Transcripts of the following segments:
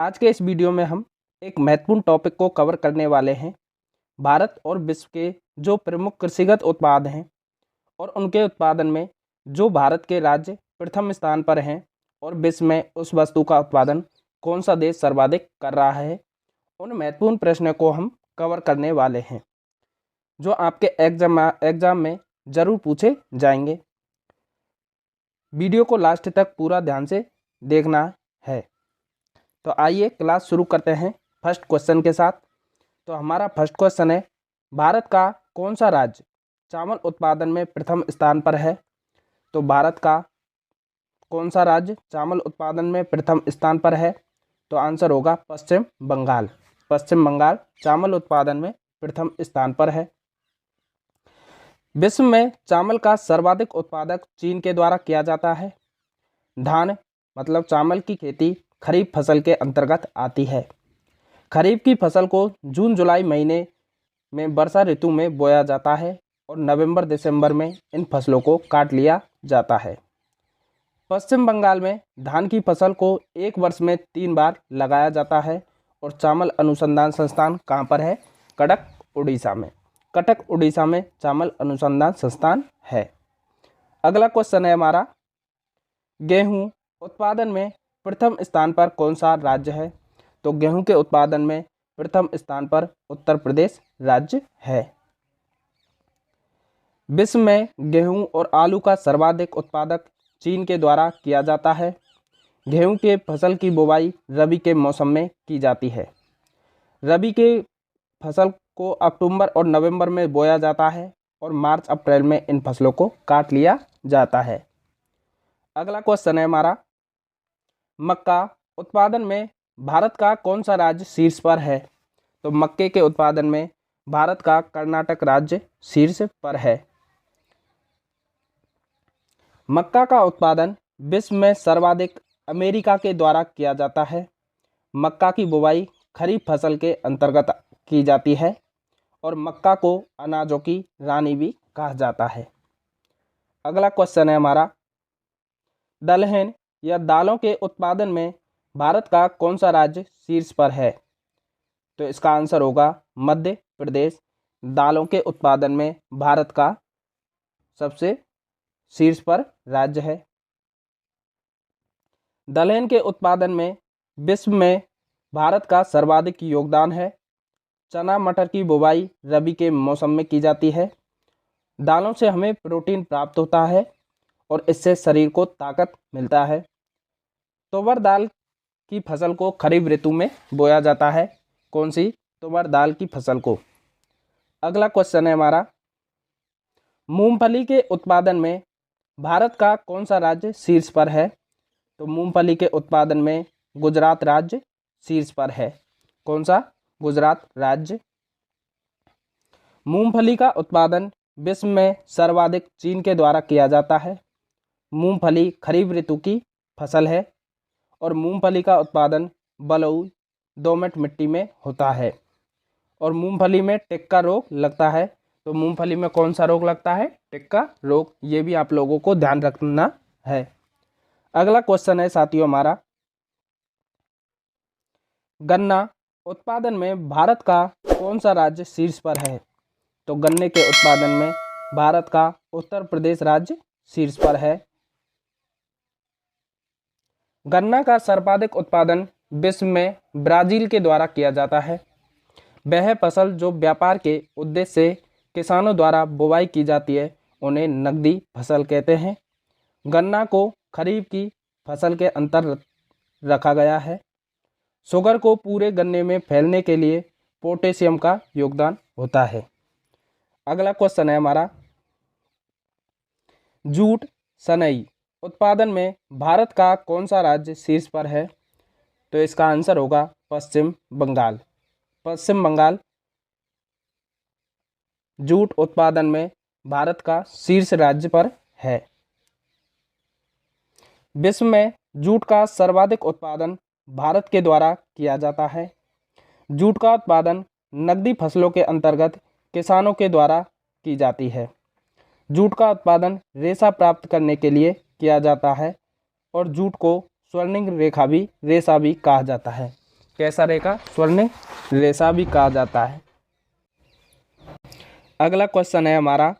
आज के इस वीडियो में हम एक महत्वपूर्ण टॉपिक को कवर करने वाले हैं। भारत और विश्व के जो प्रमुख कृषिगत उत्पाद हैं और उनके उत्पादन में जो भारत के राज्य प्रथम स्थान पर हैं और विश्व में उस वस्तु का उत्पादन कौन सा देश सर्वाधिक कर रहा है, उन महत्वपूर्ण प्रश्नों को हम कवर करने वाले हैं जो आपके एग्जाम में ज़रूर पूछे जाएंगे। वीडियो को लास्ट तक पूरा ध्यान से देखना है। तो आइए क्लास शुरू करते हैं फर्स्ट क्वेश्चन के साथ। तो हमारा फर्स्ट क्वेश्चन है, भारत का कौन सा राज्य चावल उत्पादन में प्रथम स्थान पर है? तो भारत का कौन सा राज्य चावल उत्पादन में प्रथम स्थान पर है? तो आंसर होगा पश्चिम बंगाल। पश्चिम बंगाल चावल उत्पादन में प्रथम स्थान पर है। विश्व में चावल का सर्वाधिक उत्पादक चीन के द्वारा किया जाता है। धान मतलब चावल की खेती खरीफ फसल के अंतर्गत आती है। खरीफ की फसल को जून जुलाई महीने में वर्षा ऋतु में बोया जाता है और नवंबर दिसंबर में इन फसलों को काट लिया जाता है। पश्चिम बंगाल में धान की फसल को एक वर्ष में 3 बार लगाया जाता है और चावल अनुसंधान संस्थान कहाँ पर है? कटक उड़ीसा में। कटक उड़ीसा में चावल अनुसंधान संस्थान है। अगला क्वेश्चन है हमारा, गेहूं उत्पादन में प्रथम स्थान पर कौन सा राज्य है? तो गेहूं के उत्पादन में प्रथम स्थान पर उत्तर प्रदेश राज्य है। विश्व में गेहूं और आलू का सर्वाधिक उत्पादक चीन के द्वारा किया जाता है। गेहूं के फसल की बुवाई रबी के मौसम में की जाती है। रबी के फसल को अक्टूबर और नवंबर में बोया जाता है और मार्च अप्रैल में इन फसलों को काट लिया जाता है। अगला क्वेश्चन है हमारा, मक्का उत्पादन में भारत का कौन सा राज्य शीर्ष पर है? तो मक्के के उत्पादन में भारत का कर्नाटक राज्य शीर्ष पर है। मक्का का उत्पादन विश्व में सर्वाधिक अमेरिका के द्वारा किया जाता है। मक्का की बुवाई खरीफ फसल के अंतर्गत की जाती है और मक्का को अनाजों की रानी भी कहा जाता है। अगला क्वेश्चन है हमारा, दलहन या दालों के उत्पादन में भारत का कौन सा राज्य शीर्ष पर है? तो इसका आंसर होगा मध्य प्रदेश। दालों के उत्पादन में भारत का सबसे शीर्ष पर राज्य है। दलहन के उत्पादन में विश्व में भारत का सर्वाधिक योगदान है। चना मटर की बुवाई रबी के मौसम में की जाती है। दालों से हमें प्रोटीन प्राप्त होता है और इससे शरीर को ताकत मिलता है। तुवर दाल की फसल को खरीफ ऋतु में बोया जाता है। कौन सी? तुवर दाल की फसल को। अगला क्वेश्चन है हमारा, मूंगफली के उत्पादन में भारत का कौन सा राज्य शीर्ष पर है? तो मूंगफली के उत्पादन में गुजरात राज्य शीर्ष पर है। कौन सा? गुजरात राज्य। मूंगफली का उत्पादन विश्व में सर्वाधिक चीन के द्वारा किया जाता है। मूंगफली खरीफ ऋतु की फसल है और मूंगफली का उत्पादन बलुई दोमट मिट्टी में होता है और मूंगफली में टिक्का रोग लगता है। तो मूंगफली में कौन सा रोग लगता है? टिक्का रोग। ये भी आप लोगों को ध्यान रखना है। अगला क्वेश्चन है साथियों हमारा, गन्ना उत्पादन में भारत का कौन सा राज्य शीर्ष पर है? तो गन्ने के उत्पादन में भारत का उत्तर प्रदेश राज्य शीर्ष पर है। गन्ना का सर्वाधिक उत्पादन विश्व में ब्राजील के द्वारा किया जाता है। वह फसल जो व्यापार के उद्देश्य से किसानों द्वारा बुवाई की जाती है उन्हें नकदी फसल कहते हैं। गन्ना को खरीफ की फसल के अंतर रखा गया है। शुगर को पूरे गन्ने में फैलने के लिए पोटेशियम का योगदान होता है। अगला क्वेश्चन है हमारा, जूट सनई उत्पादन में भारत का कौन सा राज्य शीर्ष पर है? तो इसका आंसर होगा पश्चिम बंगाल। पश्चिम बंगाल जूट उत्पादन में भारत का शीर्ष राज्य पर है। विश्व में जूट का सर्वाधिक उत्पादन भारत के द्वारा किया जाता है। जूट का उत्पादन नकदी फसलों के अंतर्गत किसानों के द्वारा की जाती है। जूट का उत्पादन रेशा प्राप्त करने के लिए किया जाता है और जूट को स्वर्णिम रेशा भी कहा जाता है। कैसा रेखा, स्वर्ण रेखा भी कहा जाता है। अगला क्वेश्चन है हमारा,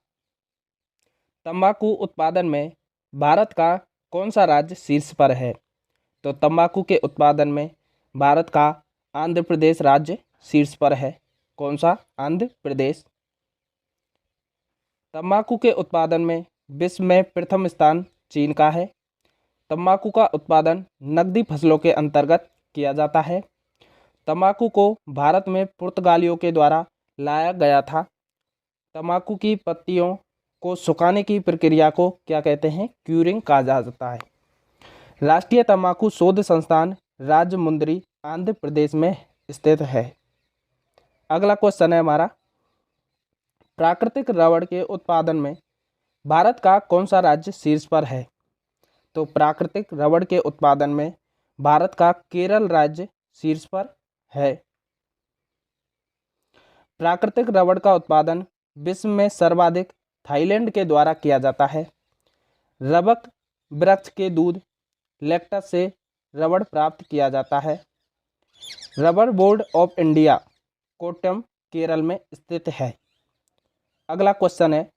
तंबाकू उत्पादन में भारत का कौन सा राज्य शीर्ष पर है? तो तंबाकू के उत्पादन में भारत का आंध्र प्रदेश राज्य शीर्ष पर है। कौन सा? आंध्र प्रदेश। तंबाकू के उत्पादन में विश्व में प्रथम स्थान चीन का है। तंबाकू का उत्पादन नकदी फसलों के अंतर्गत किया जाता है। तंबाकू को भारत में पुर्तगालियों के द्वारा लाया गया था। तंबाकू की पत्तियों को सुखाने की प्रक्रिया को क्या कहते हैं? क्यूरिंग कहा जाता है। राष्ट्रीय तंबाकू शोध संस्थान राजमुंद्री, आंध्र प्रदेश में स्थित है। अगला क्वेश्चन है हमारा, प्राकृतिक रबड़ के उत्पादन में भारत का कौन सा राज्य शीर्ष पर है? तो प्राकृतिक रबड़ के उत्पादन में भारत का केरल राज्य शीर्ष पर है। प्राकृतिक रबड़ का उत्पादन विश्व में सर्वाधिक थाईलैंड के द्वारा किया जाता है। रबड़ वृक्ष के दूध लेक्टस से रबड़ प्राप्त किया जाता है। Rubber board of India Kottayam Kerala में स्थित है। अगला क्वेश्चन है,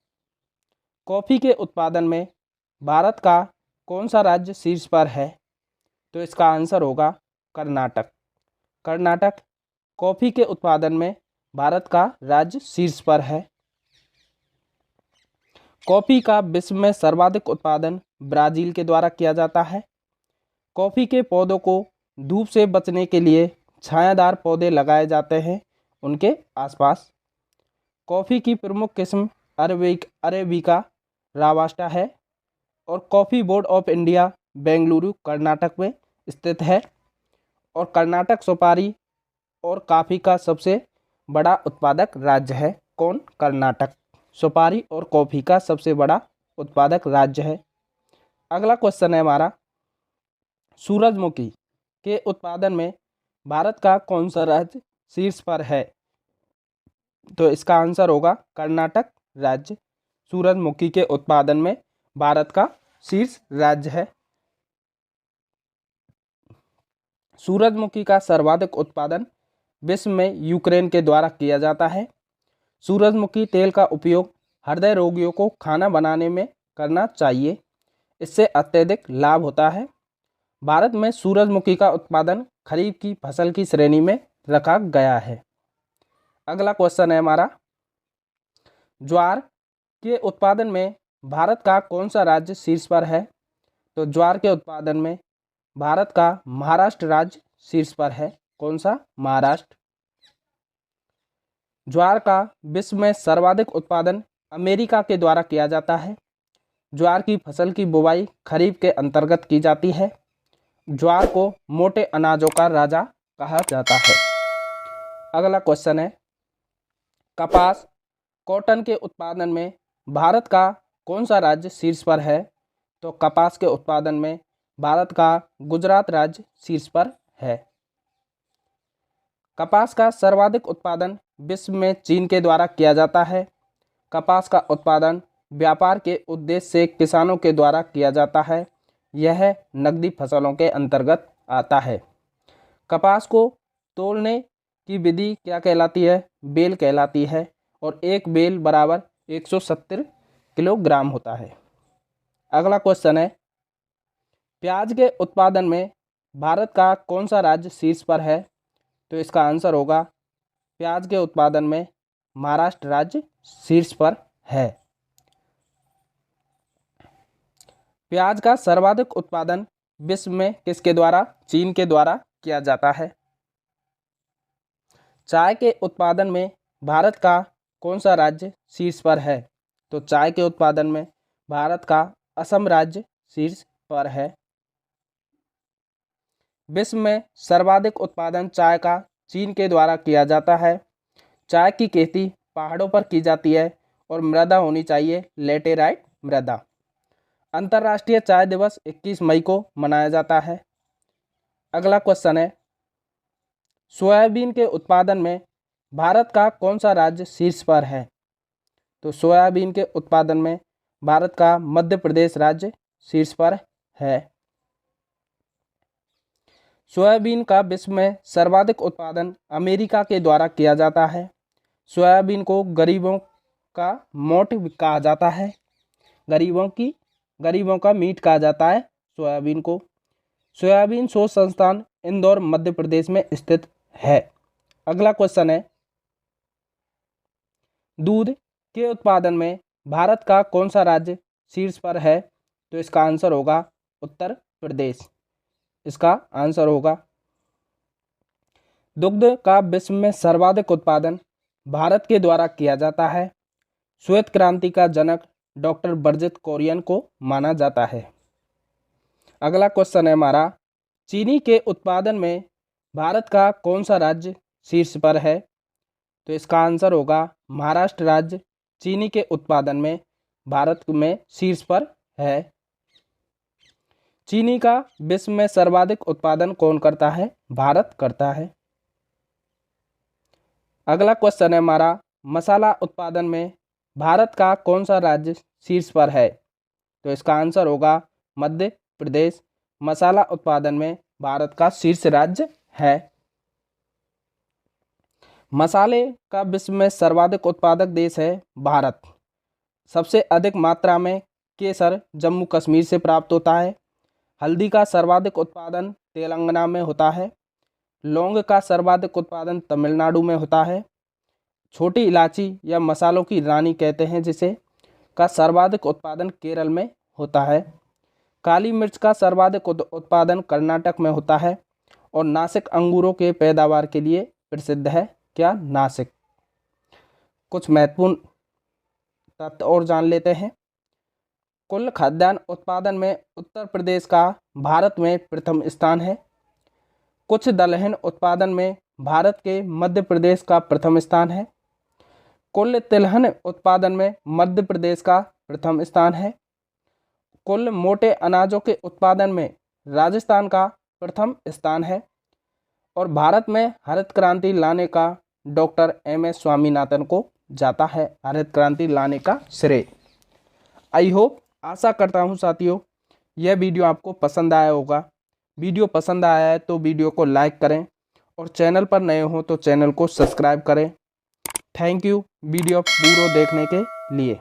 कॉफ़ी के उत्पादन में भारत का कौन सा राज्य शीर्ष पर है? तो इसका आंसर होगा कर्नाटक। कर्नाटक कॉफ़ी के उत्पादन में भारत का राज्य शीर्ष पर है। कॉफ़ी का विश्व में सर्वाधिक उत्पादन ब्राज़ील के द्वारा किया जाता है। कॉफ़ी के पौधों को धूप से बचने के लिए छायादार पौधे लगाए जाते हैं उनके आसपास। कॉफ़ी की प्रमुख किस्म अरेबिका रोबस्टा है और coffee board of India Bengaluru Karnataka में स्थित है। और कर्नाटक सुपारी और कॉफ़ी का सबसे बड़ा उत्पादक राज्य है। कौन? कर्नाटक सुपारी और कॉफ़ी का सबसे बड़ा उत्पादक राज्य है। अगला क्वेश्चन है हमारा, सूरजमुखी के उत्पादन में भारत का कौन सा राज्य शीर्ष पर है? तो इसका आंसर होगा कर्नाटक राज्य सूरजमुखी के उत्पादन में भारत का शीर्ष राज्य है। सूरजमुखी का सर्वाधिक उत्पादन विश्व में यूक्रेन के द्वारा किया जाता है। सूरजमुखी तेल का उपयोग हृदय रोगियों को खाना बनाने में करना चाहिए, इससे अत्यधिक लाभ होता है। भारत में सूरजमुखी का उत्पादन खरीफ की फसल की श्रेणी में रखा गया है। अगला क्वेश्चन है हमारा, ज्वार के उत्पादन में भारत का कौन सा राज्य शीर्ष पर है? तो ज्वार के उत्पादन में भारत का महाराष्ट्र राज्य शीर्ष पर है। कौन सा? महाराष्ट्र। ज्वार का विश्व में सर्वाधिक उत्पादन अमेरिका के द्वारा किया जाता है। ज्वार की फसल की बुवाई खरीफ के अंतर्गत की जाती है। ज्वार को मोटे अनाजों का राजा कहा जाता है। अगला क्वेश्चन है, कपास कॉटन के उत्पादन में भारत का कौन सा राज्य शीर्ष पर है? तो कपास के उत्पादन में भारत का गुजरात राज्य शीर्ष पर है। कपास का सर्वाधिक उत्पादन विश्व में चीन के द्वारा किया जाता है। कपास का उत्पादन व्यापार के उद्देश्य से किसानों के द्वारा किया जाता है। यह नकदी फसलों के अंतर्गत आता है। कपास को तोलने की विधि क्या कहलाती है? बेल कहलाती है और एक बेल बराबर 170 किलोग्राम होता है। अगला क्वेश्चन है, प्याज के उत्पादन में भारत का कौन सा राज्य शीर्ष पर है? तो इसका आंसर होगा प्याज के उत्पादन में महाराष्ट्र राज्य शीर्ष पर है। प्याज का सर्वाधिक उत्पादन विश्व में किसके द्वारा? चीन के द्वारा किया जाता है। चाय के उत्पादन में भारत का कौन सा राज्य शीर्ष पर है? तो चाय के उत्पादन में भारत का असम राज्य शीर्ष पर है। विश्व में सर्वाधिक उत्पादन चाय का चीन के द्वारा किया जाता है। चाय की खेती पहाड़ों पर की जाती है और मृदा होनी चाहिए लेटेराइट मृदा। अंतर्राष्ट्रीय चाय दिवस 21 मई को मनाया जाता है। अगला क्वेश्चन है, सोयाबीन के उत्पादन में भारत का कौन सा राज्य शीर्ष पर है? तो सोयाबीन के उत्पादन में भारत का मध्य प्रदेश राज्य शीर्ष पर है। सोयाबीन का विश्व में सर्वाधिक उत्पादन अमेरिका के द्वारा किया जाता है। सोयाबीन को गरीबों का मोट कहा जाता है, गरीबों का मीट कहा जाता है सोयाबीन को। सोयाबीन शोध संस्थान इंदौर मध्य प्रदेश में स्थित है। अगला क्वेश्चन है, दूध के उत्पादन में भारत का कौन सा राज्य शीर्ष पर है? तो इसका आंसर होगा उत्तर प्रदेश। इसका आंसर होगा। दुग्ध का विश्व में सर्वाधिक उत्पादन भारत के द्वारा किया जाता है। श्वेत क्रांति का जनक डॉक्टर बर्जित कोरियन को माना जाता है। अगला क्वेश्चन है हमारा, चीनी के उत्पादन में भारत का कौन सा राज्य शीर्ष पर है? तो इसका आंसर होगा महाराष्ट्र राज्य चीनी के उत्पादन में भारत में शीर्ष पर है। चीनी का विश्व में सर्वाधिक उत्पादन कौन करता है? भारत करता है। अगला क्वेश्चन है हमारा, मसाला उत्पादन में भारत का कौन सा राज्य शीर्ष पर है? तो इसका आंसर होगा मध्य प्रदेश। मसाला उत्पादन में भारत का शीर्ष राज्य है। मसाले का विश्व में सर्वाधिक उत्पादक देश है भारत। सबसे अधिक मात्रा में केसर जम्मू कश्मीर से प्राप्त होता है। हल्दी का सर्वाधिक उत्पादन तेलंगाना में होता है। लौंग का सर्वाधिक उत्पादन तमिलनाडु में होता है। छोटी इलायची या मसालों की रानी कहते हैं जिसे, का सर्वाधिक उत्पादन केरल में होता है। काली मिर्च का सर्वाधिक उत्पादन कर्नाटक में होता है। और नासिक अंगूरों के पैदावार के लिए प्रसिद्ध है। क्या? नासिक। कुछ महत्वपूर्ण तथ्य और जान लेते हैं। कुल खाद्यान्न उत्पादन में उत्तर प्रदेश का भारत में प्रथम स्थान है। कुछ दलहन उत्पादन में भारत के मध्य प्रदेश का प्रथम स्थान है। कुल तिलहन उत्पादन में मध्य प्रदेश का प्रथम स्थान है। कुल मोटे अनाजों के उत्पादन में राजस्थान का प्रथम स्थान है। और भारत में हरित क्रांति लाने का डॉक्टर एम.एस. स्वामीनाथन को जाता है हरित क्रांति लाने का श्रेय। आई होप, आशा करता हूँ साथियों यह वीडियो आपको पसंद आया होगा। वीडियो पसंद आया है तो वीडियो को लाइक करें और चैनल पर नए हो तो चैनल को सब्सक्राइब करें। थैंक यू वीडियो पूरा देखने के लिए।